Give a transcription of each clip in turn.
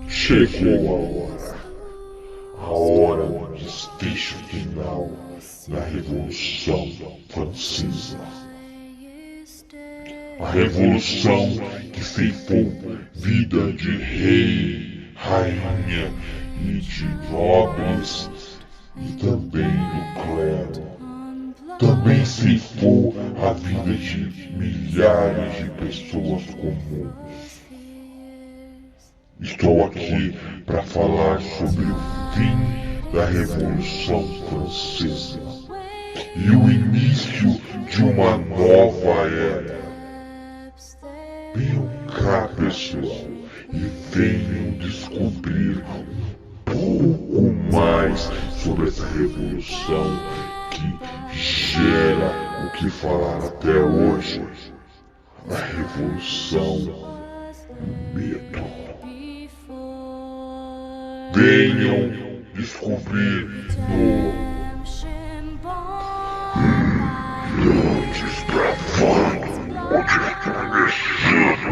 Chegou a hora do desfecho final da Revolução Francesa. A revolução que ceifou vida de rei, rainha e de nobres e também do clero. Também ceifou a vida de milhares de pessoas comuns. Estou aqui para falar sobre o fim da Revolução Francesa e o início de uma nova era. Venham cá, pessoal, e venham descobrir um pouco mais sobre essa revolução que gera o que falar até hoje. A Revolução do Medo. Venham descobrir no Desbravando o Desconhecido.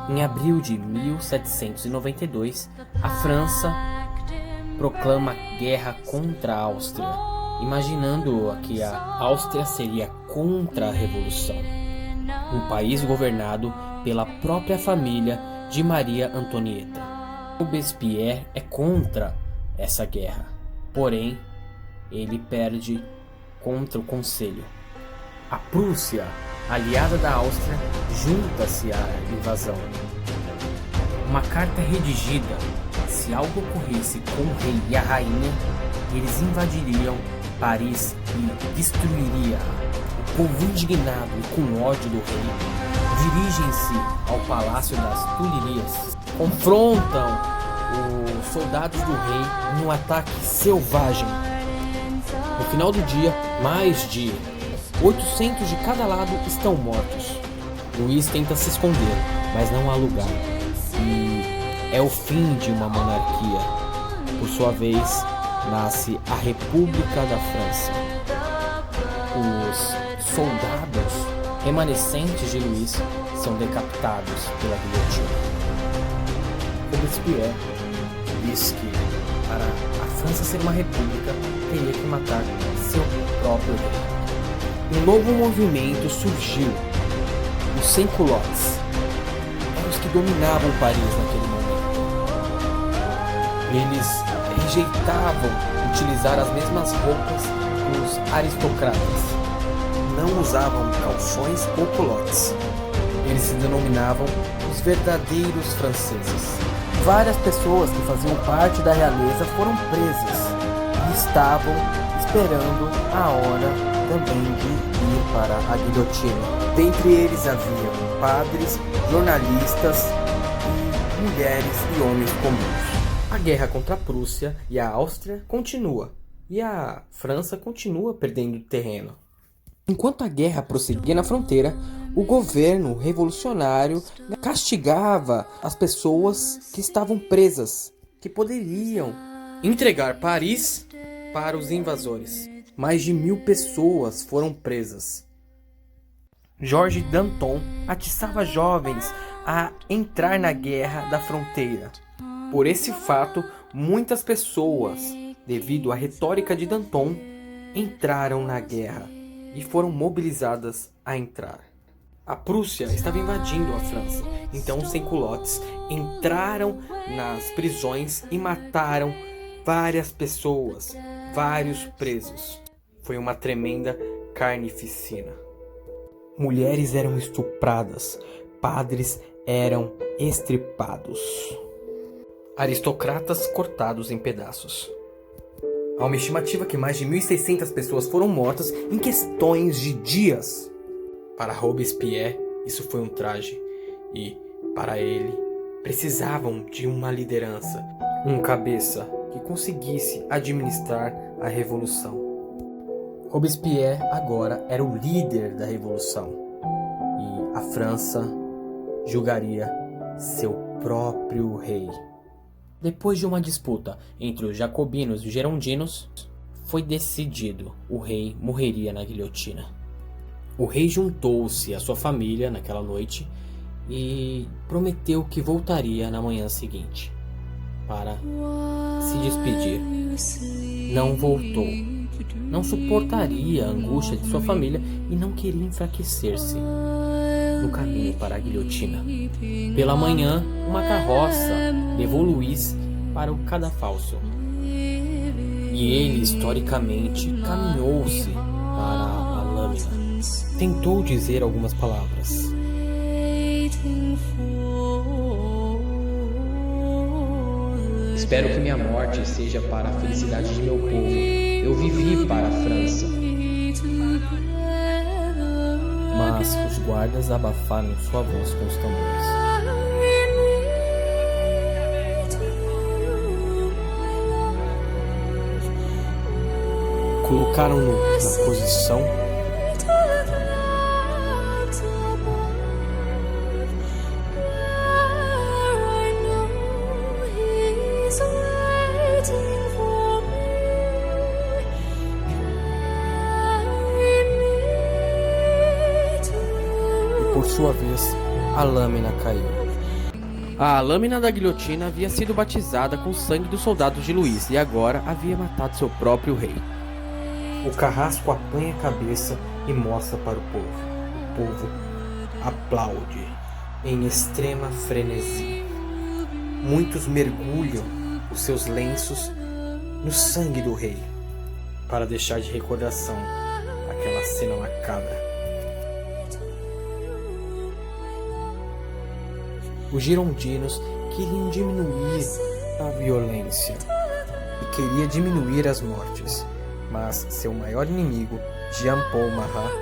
Em abril de 1792, a França proclama guerra contra a Áustria, imaginando que a Áustria seria contra a Revolução. Um país governado pela própria família de Maria Antonieta. Robespierre é contra essa guerra, porém ele perde contra o Conselho. A Prússia, aliada da Áustria, junta-se à invasão. Uma carta redigida: se algo ocorresse com o rei e a rainha, eles invadiriam Paris e destruiria-a. O povo indignado e com ódio do rei dirigem-se ao Palácio das Tulherias, confrontam os soldados do rei num ataque selvagem. No final do dia, mais de 800 de cada lado estão mortos. Luís tenta se esconder, mas não há lugar. E é o fim de uma monarquia. Por sua vez, nasce a República da França. Os soldados remanescentes de Luís são decapitados pela guilhotina. Robespierre diz que para a França ser uma república teria que matar seu próprio rei. Um novo movimento surgiu, os sans-culottes. Eram os que dominavam Paris naquele momento. Eles rejeitavam utilizar as mesmas roupas que os aristocratas. Não usavam calções ou culottes. Eles se denominavam os verdadeiros franceses. Várias pessoas que faziam parte da realeza foram presas e estavam esperando a hora também de ir para a guilhotina. Dentre eles haviam padres, jornalistas e mulheres e homens comuns. A guerra contra a Prússia e a Áustria continua, e a França continua perdendo terreno. Enquanto a guerra prosseguia na fronteira, o governo revolucionário castigava as pessoas que estavam presas, que poderiam entregar Paris para os invasores. Mais de 1000 pessoas foram presas. Georges Danton atiçava jovens a entrar na guerra da fronteira. Por esse fato, muitas pessoas, devido à retórica de Danton, entraram na guerra e foram mobilizadas a entrar. A Prússia estava invadindo a França, então os sans-culottes entraram nas prisões e mataram várias pessoas, vários presos. Foi uma tremenda carnificina. Mulheres eram estupradas, padres eram estripados, aristocratas cortados em pedaços. Há uma estimativa que mais de 1.600 pessoas foram mortas em questões de dias. Para Robespierre, isso foi um traje, e, para ele, precisavam de uma liderança, um cabeça que conseguisse administrar a revolução. Robespierre agora era o líder da revolução, e a França julgaria seu próprio rei. Depois de uma disputa entre os jacobinos e os girondinos, foi decidido: o rei morreria na guilhotina. O rei juntou-se à sua família naquela noite e prometeu que voltaria na manhã seguinte para se despedir. Não voltou. Não suportaria a angústia de sua família e não queria enfraquecer-se no caminho para a guilhotina. Pela manhã, uma carroça levou Luís para o cadafalso. E ele, historicamente, caminhou-se para a lâmina. Tentou dizer algumas palavras. Espero que minha morte seja para a felicidade de meu povo. Eu vivi para a França. Mas os guardas abafaram sua voz com os tambores. Colocaram-no na posição e, por sua vez, a lâmina caiu. A lâmina da guilhotina havia sido batizada com o sangue dos soldados de Luís e agora havia matado seu próprio rei. O carrasco apanha a cabeça e mostra para o povo. O povo aplaude em extrema frenesi. Muitos mergulham os seus lenços no sangue do rei para deixar de recordação aquela cena macabra. Os girondinos queriam diminuir a violência e queriam diminuir as mortes. Mas seu maior inimigo, Jean-Paul Marat,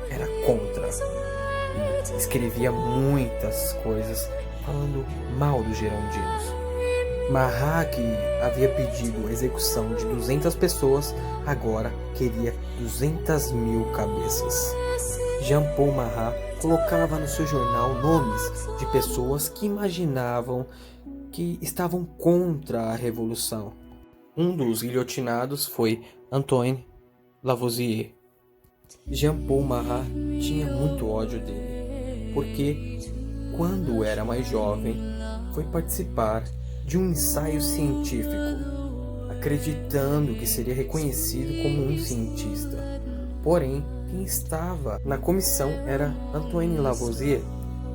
era contra e escrevia muitas coisas falando mal dos girondinos. Marat, que havia pedido a execução de 200 pessoas, agora queria 200.000 cabeças. Jean-Paul Marat colocava no seu jornal nomes de pessoas que imaginavam que estavam contra a revolução. Um dos guilhotinados foi Antoine Lavoisier. Jean-Paul Marat tinha muito ódio dele, porque, quando era mais jovem, foi participar de um ensaio científico, acreditando que seria reconhecido como um cientista. Porém, quem estava na comissão era Antoine Lavoisier,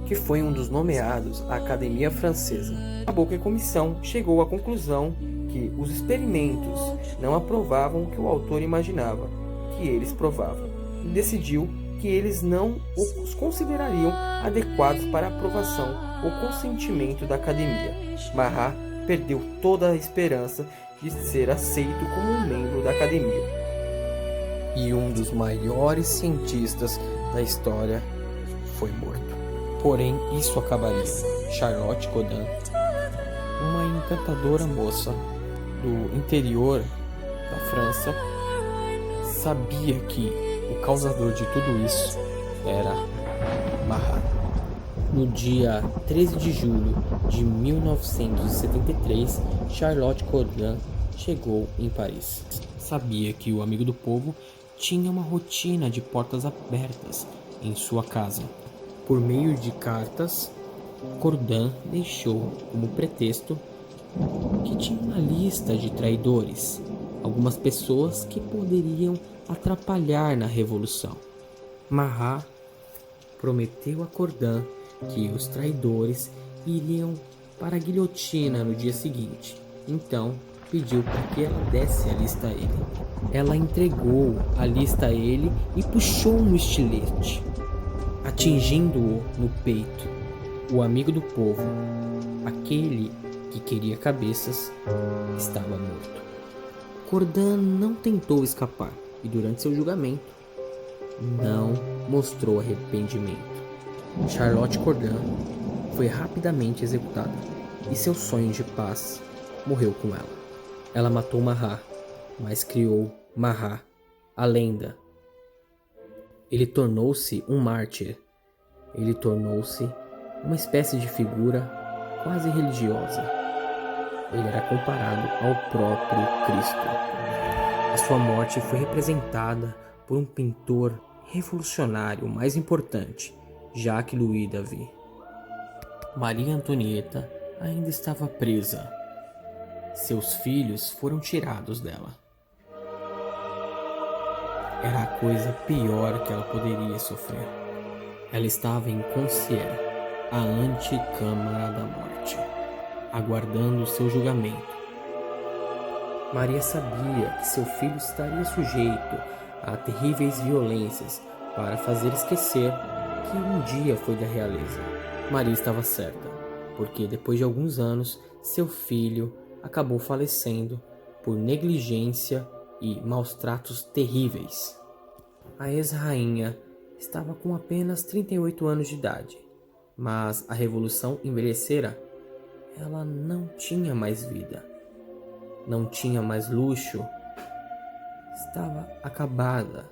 que foi um dos nomeados à Academia Francesa. Acabou que a comissão chegou à conclusão que os experimentos não aprovavam o que o autor imaginava que eles provavam, e decidiu que eles não os considerariam adequados para a aprovação ou consentimento da academia. Marat perdeu toda a esperança de ser aceito como um membro da academia. E um dos maiores cientistas da história foi morto. Porém, isso acabaria. Charlotte Corday, uma encantadora moça do interior da França, sabia que o causador de tudo isso era Marat. No dia 13 de julho de 1973, Charlotte Corday chegou em Paris. Sabia que o amigo do povo tinha uma rotina de portas abertas em sua casa. Por meio de cartas, Corday deixou como pretexto que tinha uma lista de traidores, algumas pessoas que poderiam atrapalhar na revolução. Marat prometeu a Corday que os traidores iriam para a guilhotina no dia seguinte. Então, pediu para que ela desse a lista a ele. Ela entregou a lista a ele e puxou um estilete, atingindo-o no peito. O amigo do povo, aquele que queria cabeças, estava morto. Corday não tentou escapar e durante seu julgamento não mostrou arrependimento. Charlotte Corday foi rapidamente executada e seu sonho de paz morreu com ela. Ela matou Marat, mas criou Marat, a lenda. Ele tornou-se um mártir. Ele tornou-se uma espécie de figura quase religiosa. Ele era comparado ao próprio Cristo. A sua morte foi representada por um pintor revolucionário mais importante, Jacques Louis David. Maria Antonieta ainda estava presa. Seus filhos foram tirados dela. Era a coisa pior que ela poderia sofrer. Ela estava em Concierge, a antecâmara da morte, aguardando seu julgamento. Maria sabia que seu filho estaria sujeito a terríveis violências para fazer esquecer que um dia foi da realeza. Maria estava certa, porque depois de alguns anos, seu filho acabou falecendo por negligência e maus tratos terríveis. A ex-rainha estava com apenas 38 anos de idade, mas a revolução envelhecera. Ela não tinha mais vida, não tinha mais luxo, estava acabada.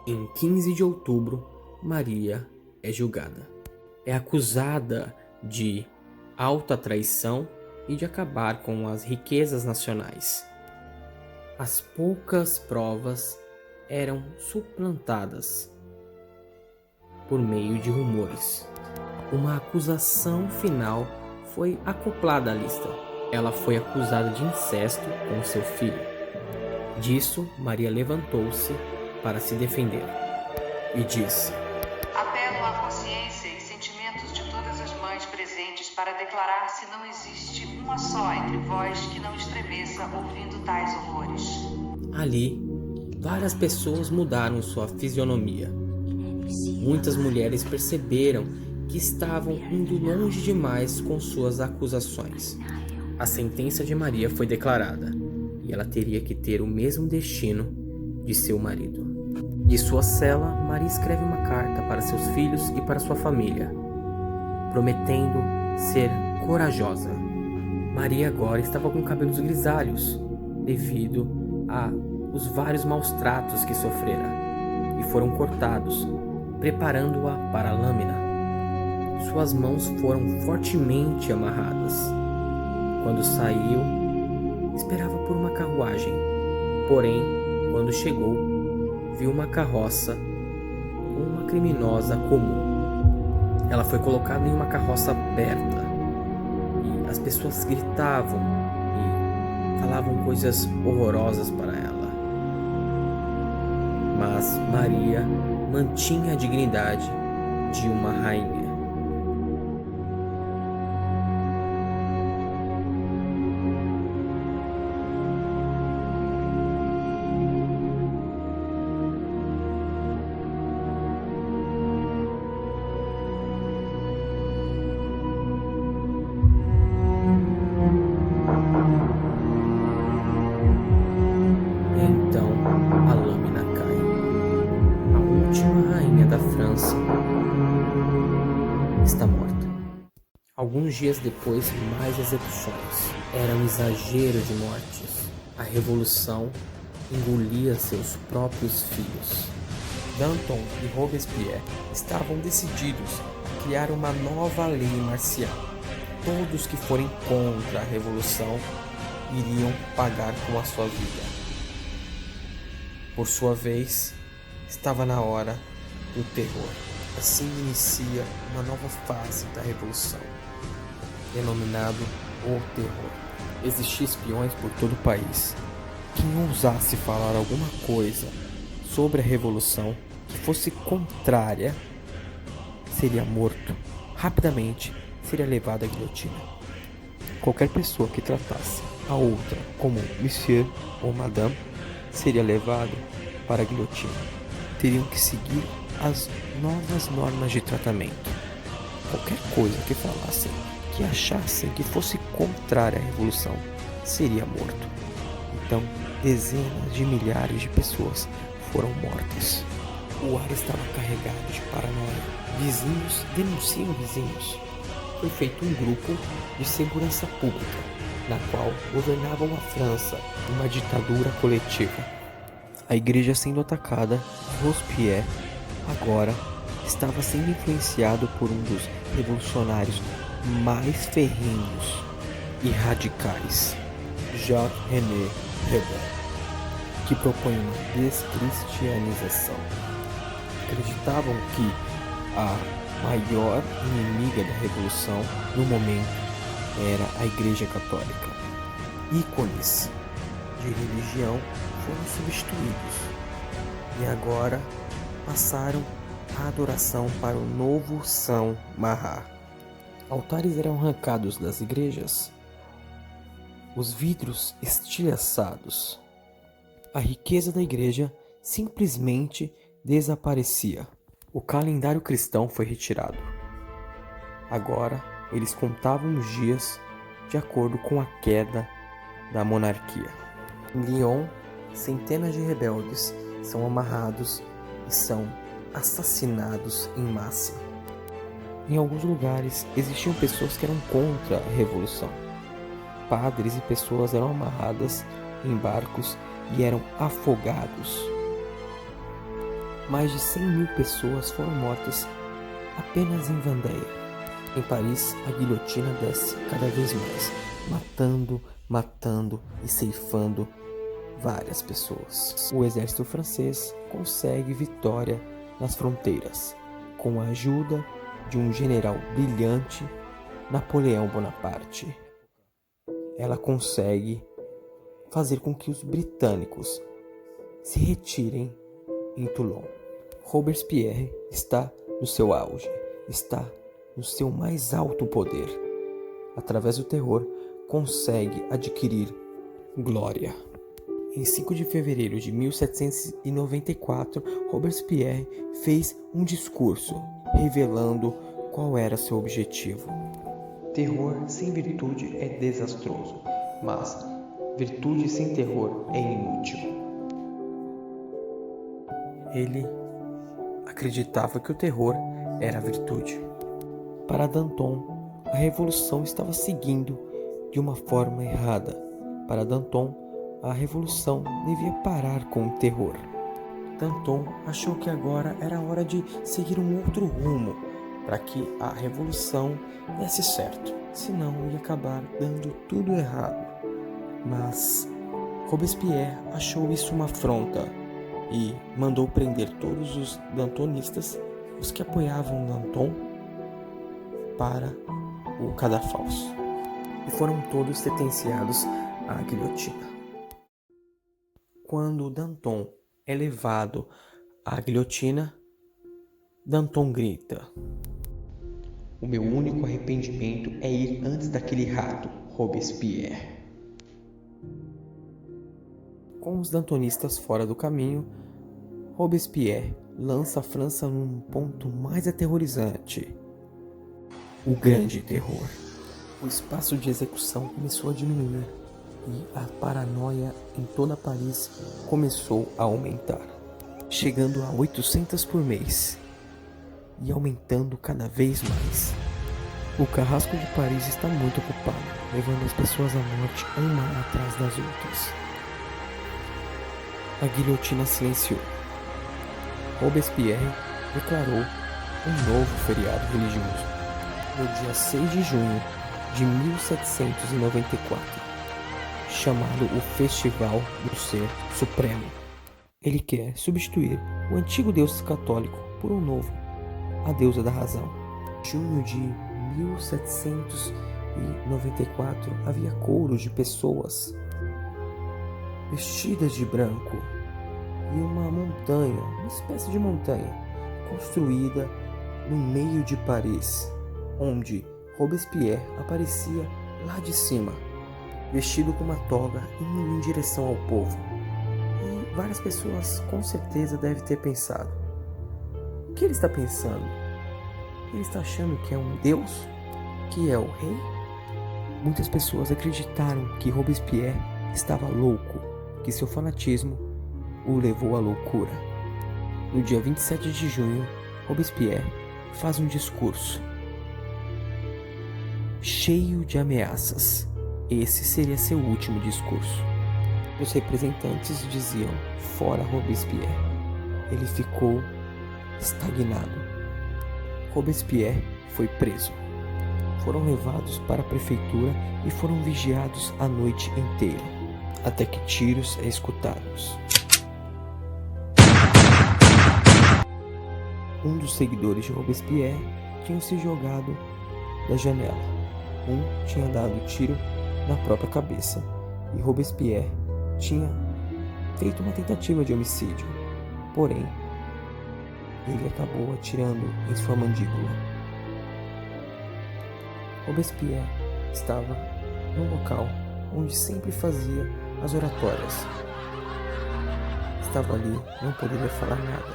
Em 15 de outubro, Maria é julgada. É acusada de alta traição e de acabar com as riquezas nacionais. As poucas provas eram suplantadas por meio de rumores. Uma acusação final foi acoplada à lista. Ela foi acusada de incesto com seu filho. Disso, Maria levantou-se para se defender e disse: apelo à consciência e sentimentos de todas as mães presentes para declarar se não existe uma só entre vós que não estremeça ouvindo tais horrores. Ali, várias pessoas mudaram sua fisionomia. Muitas mulheres perceberam que estavam indo longe demais com suas acusações. A sentença de Maria foi declarada e ela teria que ter o mesmo destino de seu marido. De sua cela, Maria escreve uma carta para seus filhos e para sua família, prometendo ser corajosa. Maria agora estava com cabelos grisalhos, devido a os vários maus tratos que sofrera, e foram cortados, preparando-a para a lâmina. Suas mãos foram fortemente amarradas. Quando saiu, esperava por uma carruagem. Porém, quando chegou, viu uma carroça com uma criminosa comum. Ela foi colocada em uma carroça aberta e as pessoas gritavam e falavam coisas horrorosas para ela. Mas Maria mantinha a dignidade de uma rainha. Então a lâmina cai. A última rainha da França está morta. Alguns dias depois, mais execuções. Era um exagero de mortes. A revolução engolia seus próprios filhos. Danton e Robespierre estavam decididos a criar uma nova lei marcial. Todos que forem contra a revolução iriam pagar com a sua vida. Por sua vez, estava na hora do terror. Assim inicia uma nova fase da revolução, denominado o terror. Existiam espiões por todo o país. Quem ousasse falar alguma coisa sobre a revolução que fosse contrária seria morto. Rapidamente seria levado à guilhotina. Qualquer pessoa que tratasse a outra como Monsieur ou Madame seria levado para a guilhotina. Teriam que seguir as novas normas de tratamento. Qualquer coisa que falassem, que achassem que fosse contrária à revolução, seria morto. Então, dezenas de milhares de pessoas foram mortas. O ar estava carregado de paranoia. Vizinhos denunciam vizinhos. Foi feito um grupo de segurança pública, na qual governavam a França uma ditadura coletiva. A igreja sendo atacada, Robespierre agora estava sendo influenciado por um dos revolucionários mais ferrenhos e radicais, Jacques-René Hebert, que propõe uma descristianização. acreditavam que a maior inimiga da revolução no momento era a Igreja Católica. Ícones de religião foram substituídos e agora passaram a adoração para o novo São Maha. Altares eram arrancados das igrejas, os vidros estilhaçados. A riqueza da igreja simplesmente desaparecia. O calendário cristão foi retirado. Agora eles contavam os dias de acordo com a queda da monarquia. Em Lyon, centenas de rebeldes são amarrados e são assassinados em massa. Em alguns lugares existiam pessoas que eram contra a revolução. Padres e pessoas eram amarradas em barcos e eram afogados. Mais de 100.000 pessoas foram mortas apenas em Vendée. Em Paris, a guilhotina desce cada vez mais, matando e ceifando várias pessoas. O exército francês consegue vitória nas fronteiras, com a ajuda de um general brilhante, Napoleão Bonaparte. Ela consegue fazer com que os britânicos se retirem em Toulon. Robespierre está no seu auge, está no seu mais alto poder. Através do terror, consegue adquirir glória. Em 5 de fevereiro de 1794, Robespierre fez um discurso revelando qual era seu objetivo. Terror sem virtude é desastroso, mas virtude sem terror é inútil. Ele acreditava que o terror era a virtude. Para Danton, a revolução estava seguindo de uma forma errada. Para Danton, a revolução devia parar com o terror. Danton achou que agora era hora de seguir um outro rumo para que a revolução desse certo, senão ia acabar dando tudo errado. Mas Robespierre achou isso uma afronta e mandou prender todos os dantonistas, os que apoiavam Danton, para o cadafalso, e foram todos sentenciados à guilhotina. Quando Danton é levado à guilhotina, Danton grita: "O meu único arrependimento é ir antes daquele rato, Robespierre." Com os dantonistas fora do caminho, Robespierre lança a França num ponto mais aterrorizante: o Grande Terror. O espaço de execução começou a diminuir e a paranoia em toda Paris começou a aumentar, chegando a 800 por mês e aumentando cada vez mais. O carrasco de Paris está muito ocupado, levando as pessoas à morte uma atrás das outras. A guilhotina silenciou. Robespierre declarou um novo feriado religioso no dia 6 de junho de 1794, chamado o Festival do Ser Supremo. Ele quer substituir o antigo Deus católico por um novo, a deusa da razão. Em junho de 1794 havia coros de pessoas vestidas de branco e uma montanha, uma espécie de montanha, construída no meio de Paris, onde Robespierre aparecia lá de cima, vestido com uma toga, indo em direção ao povo. E várias pessoas com certeza devem ter pensado: o que ele está pensando? Ele está achando que é um deus? Que é o rei? Muitas pessoas acreditaram que Robespierre estava louco, que seu fanatismo o levou à loucura. No dia 27 de junho, Robespierre faz um discurso cheio de ameaças. Esse seria seu último discurso. Os representantes diziam: fora Robespierre. Ele ficou estagnado. Robespierre foi preso. Foram levados para a prefeitura e foram vigiados a noite inteira, até que tiros escutados. Um dos seguidores de Robespierre tinha se jogado da janela. Um tinha dado tiro na própria cabeça e Robespierre tinha feito uma tentativa de homicídio. Porém, ele acabou atirando em sua mandíbula. Robespierre estava no local onde sempre fazia as oratórias. Estava ali, não poderia falar nada.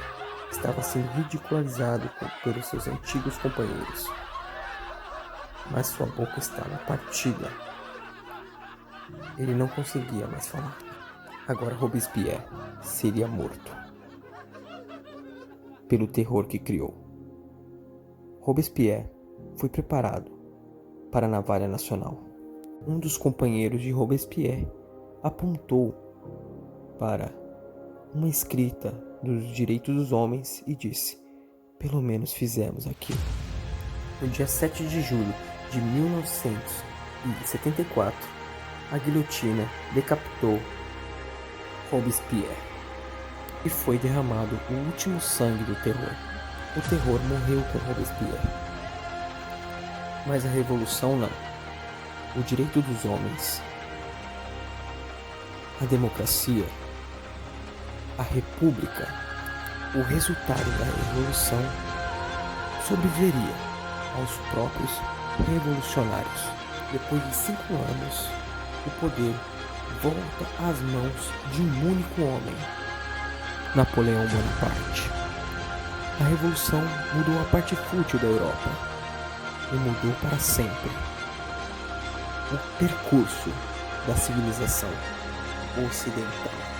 Estava sendo ridicularizado pelos seus antigos companheiros. Mas sua boca estava partida. Ele não conseguia mais falar. Agora Robespierre seria morto pelo terror que criou. Robespierre foi preparado para a navalha nacional. Um dos companheiros de Robespierre apontou para uma escrita dos direitos dos homens e disse: pelo menos fizemos aquilo. No dia 7 de julho de 1974, a guilhotina decapitou Robespierre e foi derramado o último sangue do terror. O terror morreu com Robespierre. Mas a revolução não. O direito dos homens, a democracia, a república, o resultado da revolução sobreviveria aos próprios revolucionários. Depois de 5 anos, o poder volta às mãos de um único homem, Napoleão Bonaparte. A revolução mudou a parte fútil da Europa e mudou para sempre o percurso da civilização ocidental.